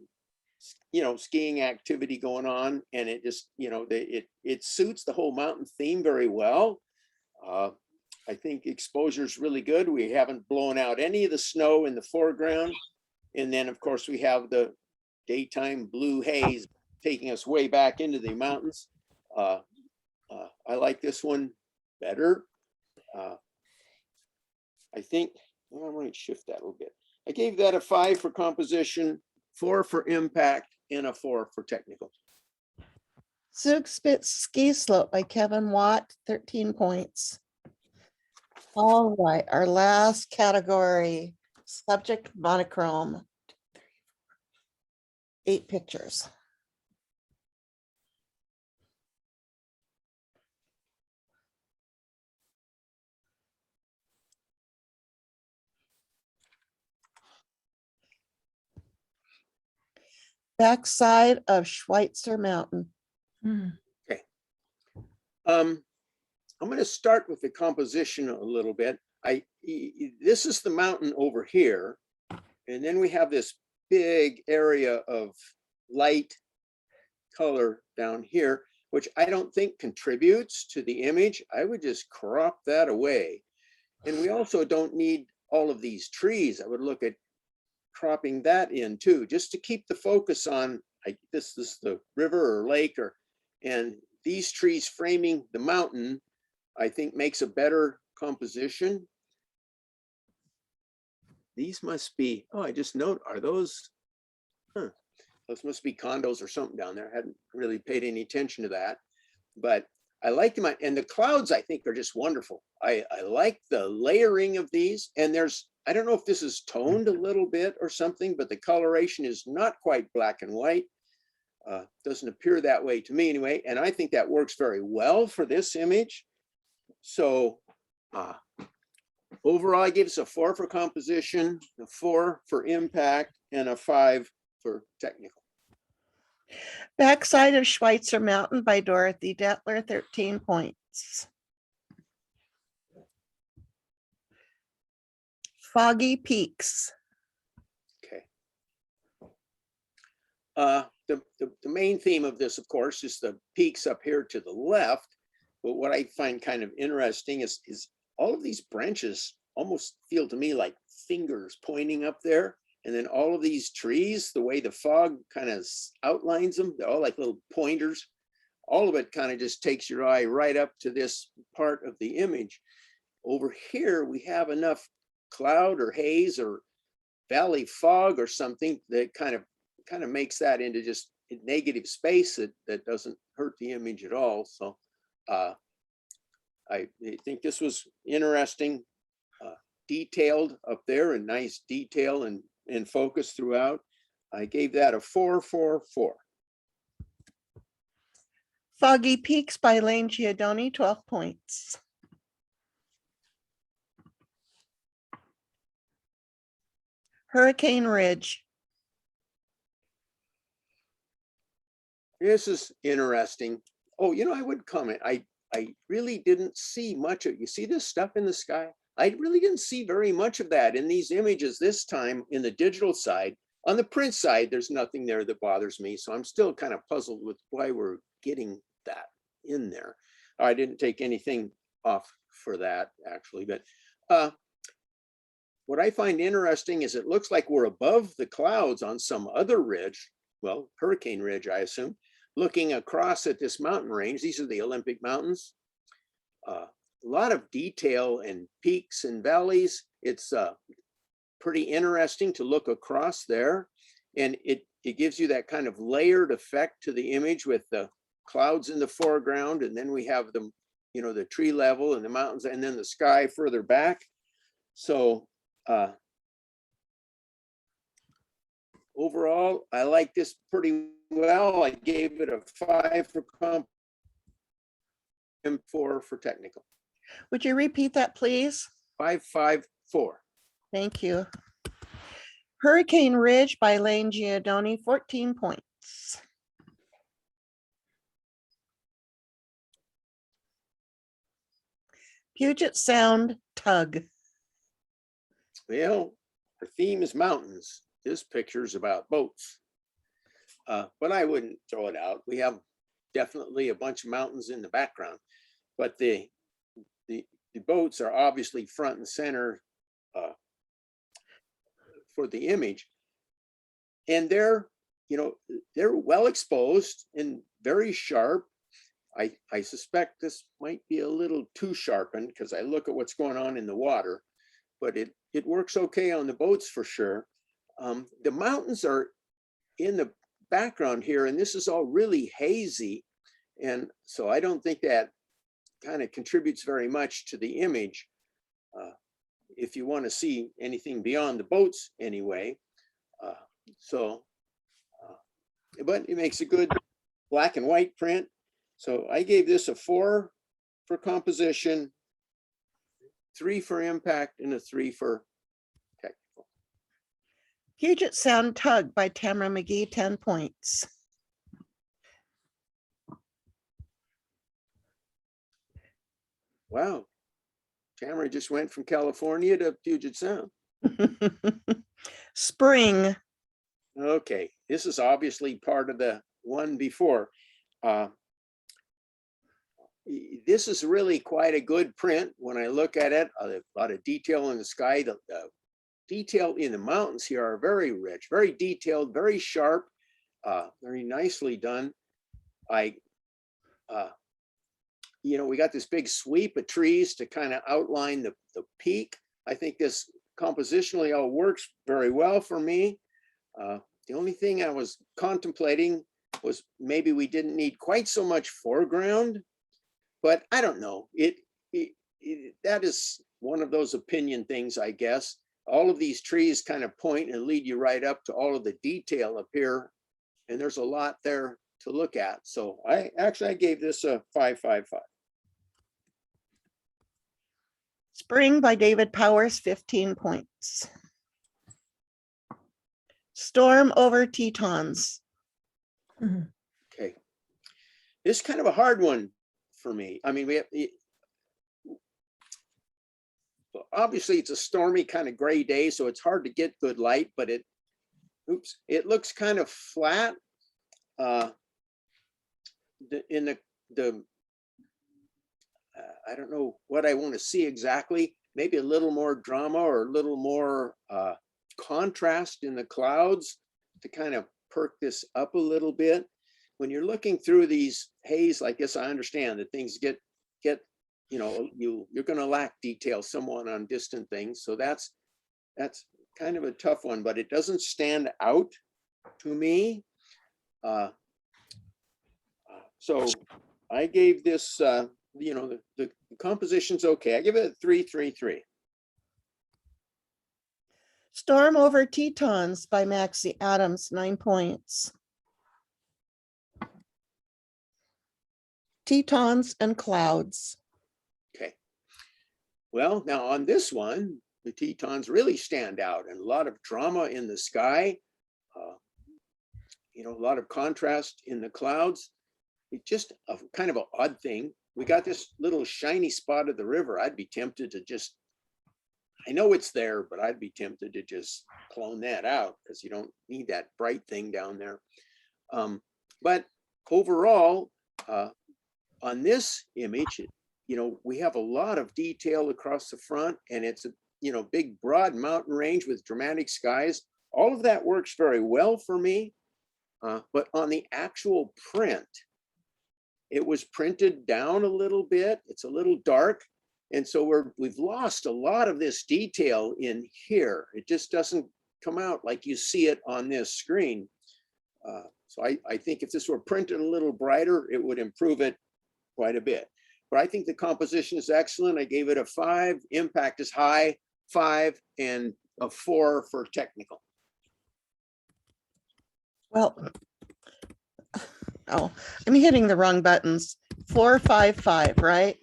skiing activity going on, and it just, it suits the whole mountain theme very well. I think exposure is really good. We haven't blown out any of the snow in the foreground. And then, of course, we have the daytime blue haze taking us way back into the mountains. I like this one better. I think, well, I might shift that a little bit. I gave that a 5 for composition, 4 for impact, and a 4 for technical. Zug Spitz Ski Slope by Kevin Watt, 13 points. All right, our last category, subject monochrome. 8 pictures. Backside of Schweitzer Mountain. I'm going to start with the composition a little bit. This is the mountain over here, and then we have this big area of light color down here, which I don't think contributes to the image. I would just crop that away. And we also don't need all of these trees. I would look at cropping that in too, just to keep the focus on this is the river or lake, and these trees framing the mountain, I think makes a better composition. These must be, oh, I just note, are those, those must be condos or something down there. I hadn't really paid any attention to that, but I like them. And the clouds, I think, are just wonderful. I like the layering of these, and I don't know if this is toned a little bit or something, but the coloration is not quite black and white. Doesn't appear that way to me anyway. And I think that works very well for this image. So overall, I give us a 4 for composition, a 4 for impact, and a 5 for technical. Backside of Schweitzer Mountain by Dorothy Detler, 13 points. Foggy Peaks. Okay. The main theme of this, of course, is the peaks up here to the left. But what I find kind of interesting is all of these branches almost feel to me like fingers pointing up there. And then all of these trees, the way the fog kind of outlines them, they're all like little pointers. All of it kind of just takes your eye right up to this part of the image. Over here, we have enough cloud or haze or valley fog or something that kind of makes that into just a negative space that doesn't hurt the image at all. So I think this was interesting, detailed up there, and nice detail and focus throughout. I gave that a 4, 4, 4. Foggy Peaks by Lane Giordoni, 12 points. Hurricane Ridge. This is interesting. Oh, I would comment. I really didn't see much of, you see this stuff in the sky? I really didn't see very much of that in these images this time in the digital side. On the print side, there's nothing there that bothers me. So I'm still kind of puzzled with why we're getting that in there. I didn't take anything off for that actually, but what I find interesting is it looks like we're above the clouds on some other ridge, well, Hurricane Ridge, I assume, looking across at this mountain range. These are the Olympic Mountains. A lot of detail and peaks and valleys. It's pretty interesting to look across there. And it gives you that kind of layered effect to the image with the clouds in the foreground. And then we have them, the tree level and the mountains and then the sky further back. So overall, I like this pretty well. I gave it a 5 for comp and 4 for technical. Would you repeat that, please? 5, 5, 4. Thank you. Hurricane Ridge by Lane Giordoni, 14 points. Puget Sound Tug. Well, our theme is mountains. This picture is about boats. But I wouldn't throw it out. We have definitely a bunch of mountains in the background, but the the boats are obviously front and center for the image. And they're, you know, they're well exposed and very sharp. I suspect this might be a little too sharpened because I look at what's going on in the water, but it works okay on the boats for sure. The mountains are in the background here, and this is all really hazy. And so I don't think that kind of contributes very much to the image. If you want to see anything beyond the boats anyway. But it makes a good black and white print. So I gave this a 4 for composition, 3 for impact, and a 3 for technical. Puget Sound Tug by Tamara McGee, 10 points. Wow. Tamara just went from California to Puget Sound. Spring. Okay, this is obviously part of the one before. This is really quite a good print when I look at it. A lot of detail in the sky. The detail in the mountains here are very rich, very detailed, very sharp, very nicely done. You know, we got this big sweep of trees to kind of outline the peak. I think this compositionally all works very well for me. The only thing I was contemplating was maybe we didn't need quite so much foreground, but I don't know. That is one of those opinion things, I guess. All of these trees kind of point and lead you right up to all of the detail up here, and there's a lot there to look at. So I gave this a 5.55. Spring by David Powers, 15 points. Storm over Tetons. Mhm. Okay. This is kind of a hard one for me. I mean, obviously it's a stormy kind of gray day, so it's hard to get good light, but it looks kind of flat. I don't know what I want to see exactly. Maybe a little more drama or a little more contrast in the clouds to kind of perk this up a little bit. When you're looking through these haze like this, I understand that things get you know, you're going to lack detail somewhat on distant things. So that's kind of a tough one, but it doesn't stand out to me. So I gave this, you know, the composition's okay. I give it a 3.33. Storm over Tetons by Maxie Adams, 9 points. Tetons and clouds. Okay. Well, now on this one, the Tetons really stand out, and a lot of drama in the sky. You know, a lot of contrast in the clouds. It's just a kind of an odd thing. We got this little shiny spot of the river. I'd be tempted to just, I know it's there, but I'd be tempted to just clone that out because you don't need that bright thing down there. But overall, on this image, you know, we have a lot of detail across the front, and it's a, you know, big broad mountain range with dramatic skies. All of that works very well for me. But on the actual print, it was printed down a little bit. It's a little dark. And so we've lost a lot of this detail in here. It just doesn't come out like you see it on this screen. So I think if this were printed a little brighter, it would improve it quite a bit. But I think the composition is excellent. I gave it a 5. Impact is high, 5, and a 4 for technical. Well, oh, I'm hitting the wrong buttons. 455, right?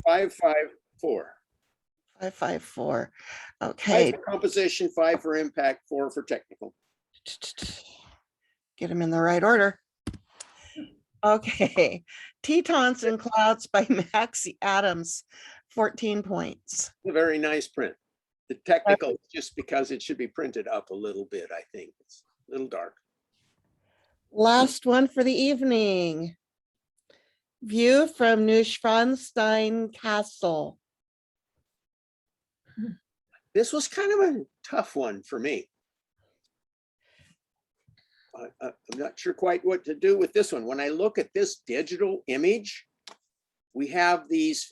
5.54. 554. 5 Okay. for composition, 5 for impact, 4 for technical. Get them in the right order. Okay. Tetons and Clouds by Maxie Adams, 14 points. A very nice print. The technical, just because it should be printed up a little bit, I think. It's a little dark. Last one for the evening. View from Neuschwanstein Castle. This was kind of a tough one for me. I'm not sure quite what to do with this one. When I look at this digital image, we have these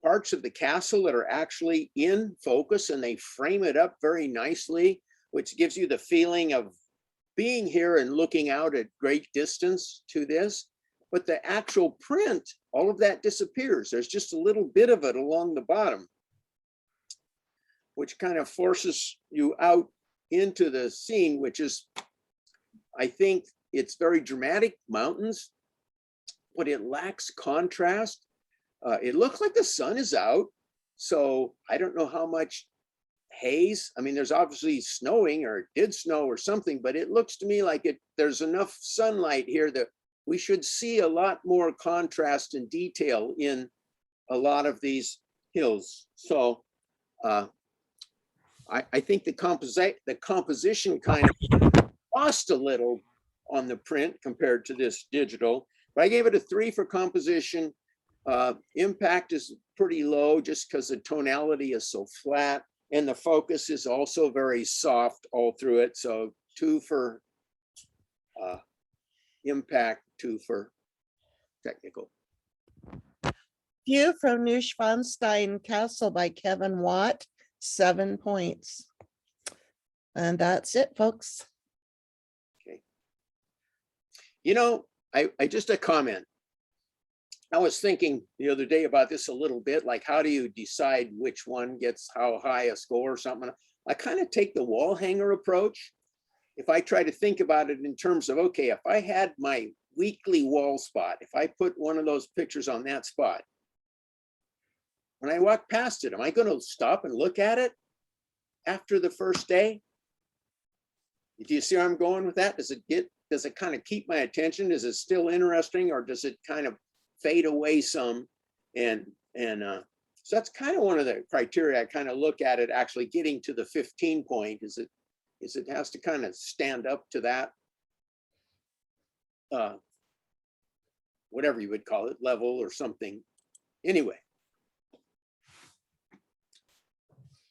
parts of the castle that are actually in focus and they frame it up very nicely, which gives you the feeling of being here and looking out at great distance to this. But the actual print, all of that disappears. There's just a little bit of it along the bottom, which kind of forces you out into the scene, which is, I think it's very dramatic mountains, but it lacks contrast. It looks like the sun is out. So I don't know how much haze. I mean, there's obviously snowing or it did snow or something, but it looks to me like there's enough sunlight here that we should see a lot more contrast and detail in a lot of these hills. So I think the composition kind of lost a little on the print compared to this digital, but I gave it a 3 for composition. Impact is pretty low just because the tonality is so flat and the focus is also very soft all through it. So 2 for impact, 2 for technical. View from Neuschwanstein Castle by Kevin Watt, 7 points. And that's it, folks. Okay. You know, I just a comment. I was thinking the other day about this a little bit, like how do you decide which one gets how high a score or something? I kind of take the wall hanger approach. If I try to think about it in terms of, okay, if I had my weekly wall spot, if I put one of those pictures on that spot, when I walk past it, am I going to stop and look at it after the first day? Do you see where I'm going with that? Does it kind of keep my attention? Is it still interesting, or does it kind of fade away some? And so that's kind of one of the criteria I kind of look at it actually getting to the 15 point, is it has to kind of stand up to that, whatever you would call it, level or something. Anyway,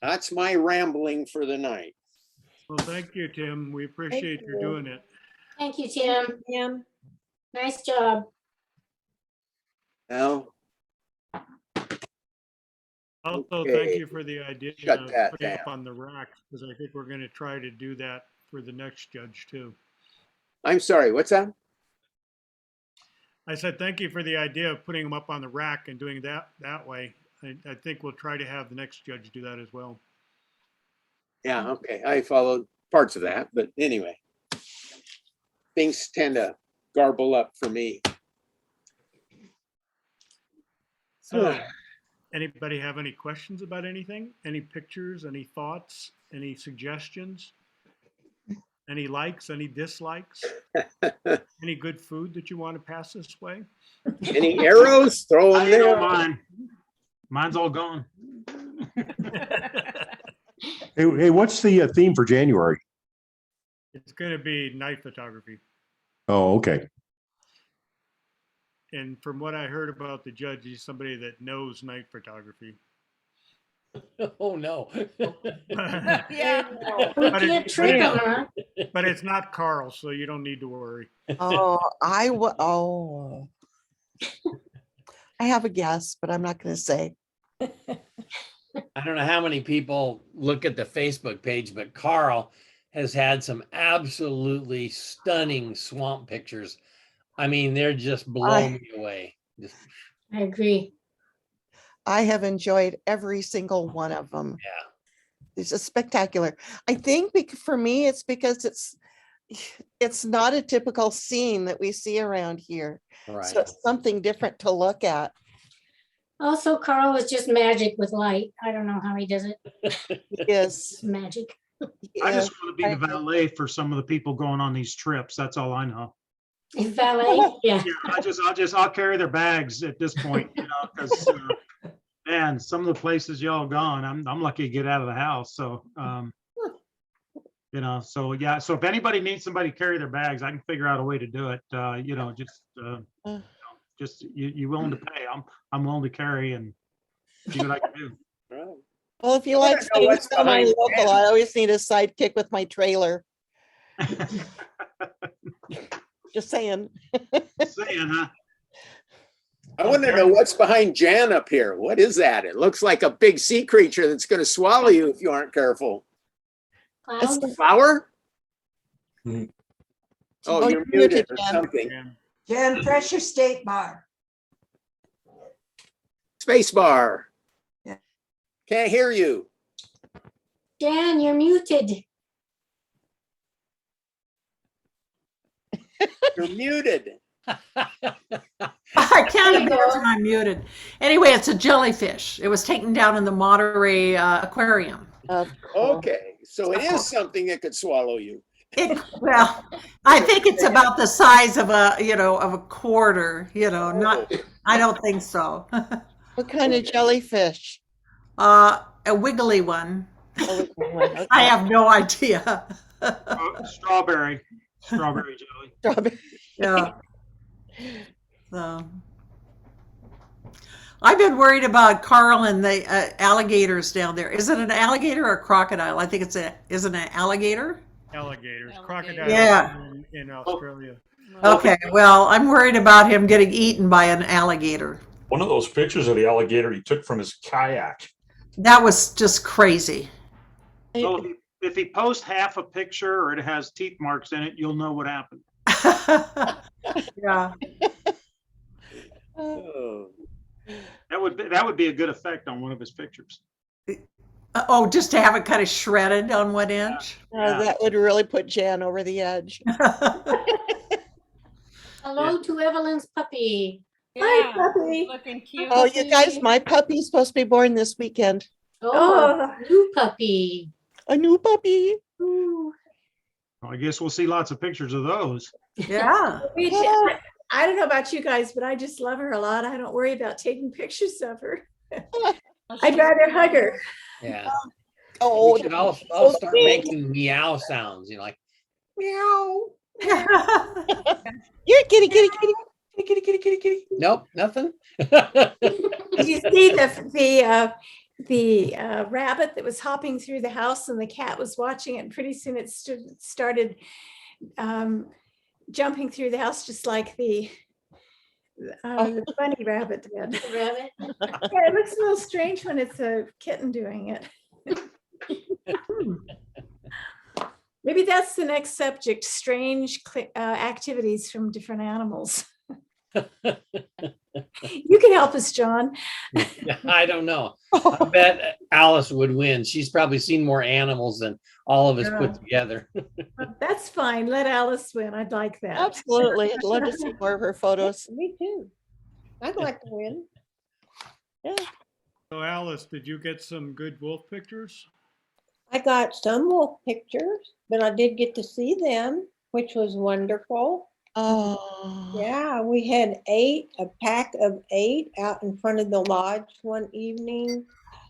that's my rambling for the night. Well, thank you, Tim. We appreciate you you. doing it. Thank you, Tim. Tim, Nice job. Now, Also, Okay. thank you for the idea Shut of that putting up down. on the racks, because I think we're going to try to do that for the next judge too. I'm sorry, what's that? I said, thank you for the idea of putting them up on the rack and doing that way. I think we'll try to have the next judge do that as well. Yeah, okay, I followed parts of that, but anyway. Things tend to garble up for me. So, anybody have any questions about anything? Any pictures, any thoughts, any suggestions? Any likes, any dislikes? Any good food that you want to pass this way? Any arrows? Throw them I know there. mine. Mine's all gone. Hey, what's the theme for January? It's going to be night photography. Oh, okay. And from what I heard about the judge, he's somebody that knows night photography. Oh, no. Yeah. We But can't it- trick but them, huh? But it's not Carl, so you don't need to worry. Oh, oh. I have a guess, but I'm not going to say. I don't know how many people look at the Facebook page, but Carl has had some absolutely stunning swamp pictures. I mean, they're just blow me away. Just, I agree. I have enjoyed every single one of them. yeah. It's just spectacular. I think for me, it's because it's not a typical scene that we see around here. Right. So it's something different to look at. Also, Carl is just magic with light. I don't know how he does it. Yes. It's magic. I just want to be the valet for some of the people going on these trips. That's all I know. Valet, yeah. Yeah, I'll carry their bags at this point, because man, some of the places y'all gone, I'm lucky to get out of the house. So, so yeah. So if anybody needs somebody to carry their bags, I can figure out a way to do it. Just you willing to pay? I'm willing to carry and see what I can do. Right. Well, if you I like don't know what's staying behind semi-local, Jen. I always need a sidekick with my trailer. Just saying. Saying, huh? I want to know what's behind Jan up here. What is that? It looks like a big sea creature that's going to swallow you if you aren't careful. Clouds? A flower? Hmm. Oh, Oh, you're you're muted muted, or Jan. something. Jan. Jen, press your state bar. Space bar. Yeah. Can't hear you. Jan, you're muted. You're muted. I can't advance when I'm muted. Anyway, it's a jellyfish. It was taken down in the Monterey Aquarium. Cool. Okay, so it is something that could swallow you. Well, I think it's about the size of a quarter, not, I don't think so. What kind of jellyfish? A wiggly one. Oh, which one? I Okay. have no idea. Oh, strawberry jelly. Strawberry. Yeah. So. I've been worried about Carl and the alligators down there. Is it an alligator or a crocodile? I think is it an alligator? Alligators, Alligator. crocodiles Yeah. in Australia. Okay, well, I'm worried about him getting eaten by an alligator. One of those pictures of the alligator he took from his kayak. That was just crazy. Well, if he posts half a picture or it has teeth marks in it, you'll know what happened. Yeah. Oh. That would be a good effect on one of his pictures. Oh, just to have it kind of shredded on one inch. That would really put Jan over the edge. Hello to Evelyn's puppy. Hi, puppy. Looking cute. Oh, you guys, my puppy's supposed to be born this weekend. Oh, new puppy. A new puppy. Ooh. Well, I guess we'll see lots of pictures of those. Yeah. I don't know about you guys, but I just love her a lot. I don't worry about taking pictures of her. I'd rather hug her. Yeah. Oh, We should all start making meow sounds, like meow. you're kitty, kitty, kitty, kitty, kitty, kitty, kitty, kitty. Nope, nothing. Did you see the rabbit that was hopping through the house and the cat was watching it? And pretty soon it started jumping through the house just like the bunny rabbit did. Rabbit. Yeah, it looks a little strange when it's a kitten doing it. Maybe that's the next subject, strange activities from different animals. You can help us, John. I don't know. I bet Alice would win. She's probably seen more animals than all of us put together. That's fine. Let Alice win. I'd like that. Absolutely. I'd love to see more of her photos. Me too. I'd like to win. So Alice, did you get some good wolf pictures? I got some wolf pictures, but I did get to see them, which was wonderful. Oh. Yeah, we had a pack of 8 out in front of the lodge one evening,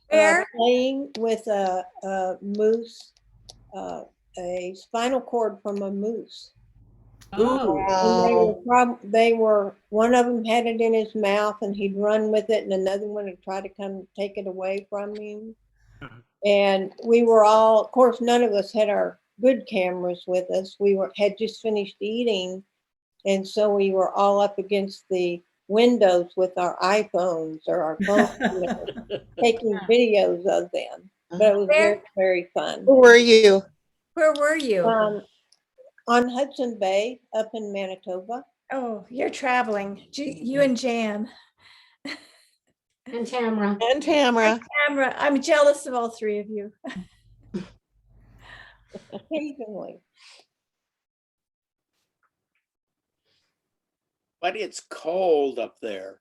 Where? playing with a moose, a spinal cord from a moose. Ooh. And they were, one of them had it in his mouth and he'd run with it, and another one would try to come take it away from him. And we were all, of course, none of us had our good cameras with us. We had just finished eating. And so we were all up against the windows with our iPhones or our phones, taking videos of them. But it was very, very fun. Who were you? Where were you? On Hudson Bay up in Manitoba. Oh, you're traveling. You and Jan. And Tamara. And Tamara. Camera. I'm jealous of all three of you. Occasionally. But it's cold up there.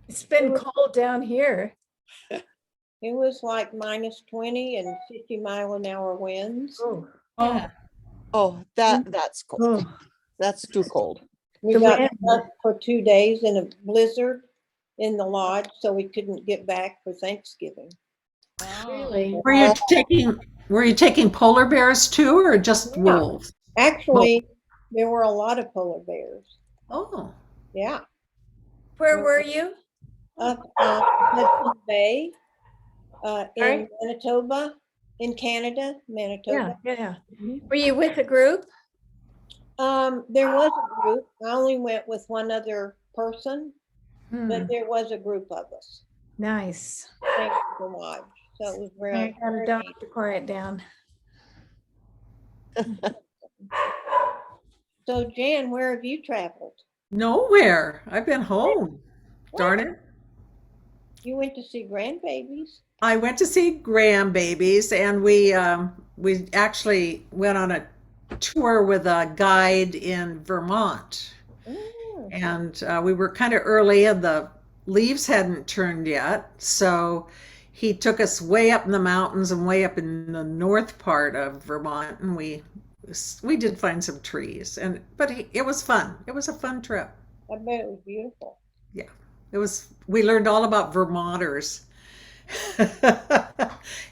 It's been cold down here. It was like -20 and 50-mile-an-hour winds. Oh, Oh, that's cold. That's too cold. We The got wind. stuck for 2 days in a blizzard in the lodge, so we couldn't get back for Thanksgiving. Really? Were you taking polar bears too, or just wolves? Actually, there were a lot of polar bears. Oh. Yeah. where were you? Up Hudson Bay. in Manitoba, in Canada, Yeah, Manitoba. yeah. Mhm. Were you with a group? There was a group. I only went with one other person, Hmm, but there was a group of us. nice. Thank you so much. So it was I very, got a very dog neat. to quiet down. So Jan, where have you traveled? Nowhere. I've been home. Darn it. You went to see grandbabies. I went to see grandbabies, and we actually went on a tour with a guide in Vermont. Mm, And we were kind of early, and the leaves hadn't turned yet. So he took us way up in the mountains and way up in the north part of Vermont, and we did find some trees. But it was fun. It was a fun trip. I bet it was beautiful. Yeah, it was. We learned all about Vermonters,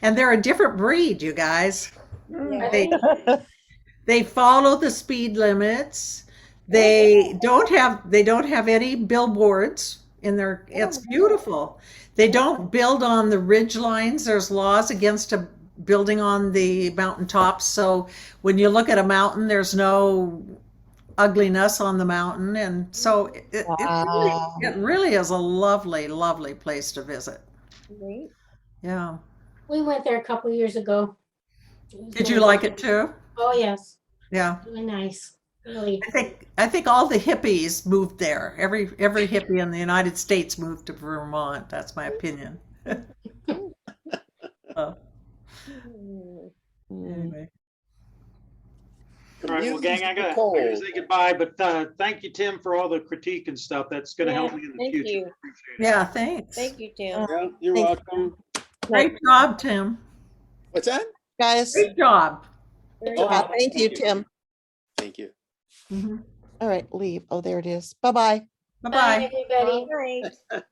and they're a different breed, you guys. Yeah. They follow the speed limits. They don't have any billboards in their. It's beautiful. They don't build on the ridge lines. There's laws against building on the mountaintops. So when you look at a mountain, there's no ugliness on the mountain, and so it really is a lovely, lovely place to visit. Neat. Yeah. We went there a couple years ago. It was Did you nice. like it too? Oh, yes, Yeah. really nice, really. I think all the hippies moved there. Every hippie in the United States moved to Vermont. That's my opinion. So, Mm. anyway. All right, well, gang, I gotta Cold. say goodbye, but thank you, Tim, for all the critique and stuff. That's gonna help Yeah, me in the thank future. you. Appreciate it. Yeah, thanks. Thank you, Tim. Yeah, you're Thanks. welcome. Great job, Tim. What's that? Guys, Great job. Very Oh, good. thank you, Tim. Thank you. Mhm. All right, leave. Oh, there it is. Bye-bye. Bye-bye. Bye, everybody. All right.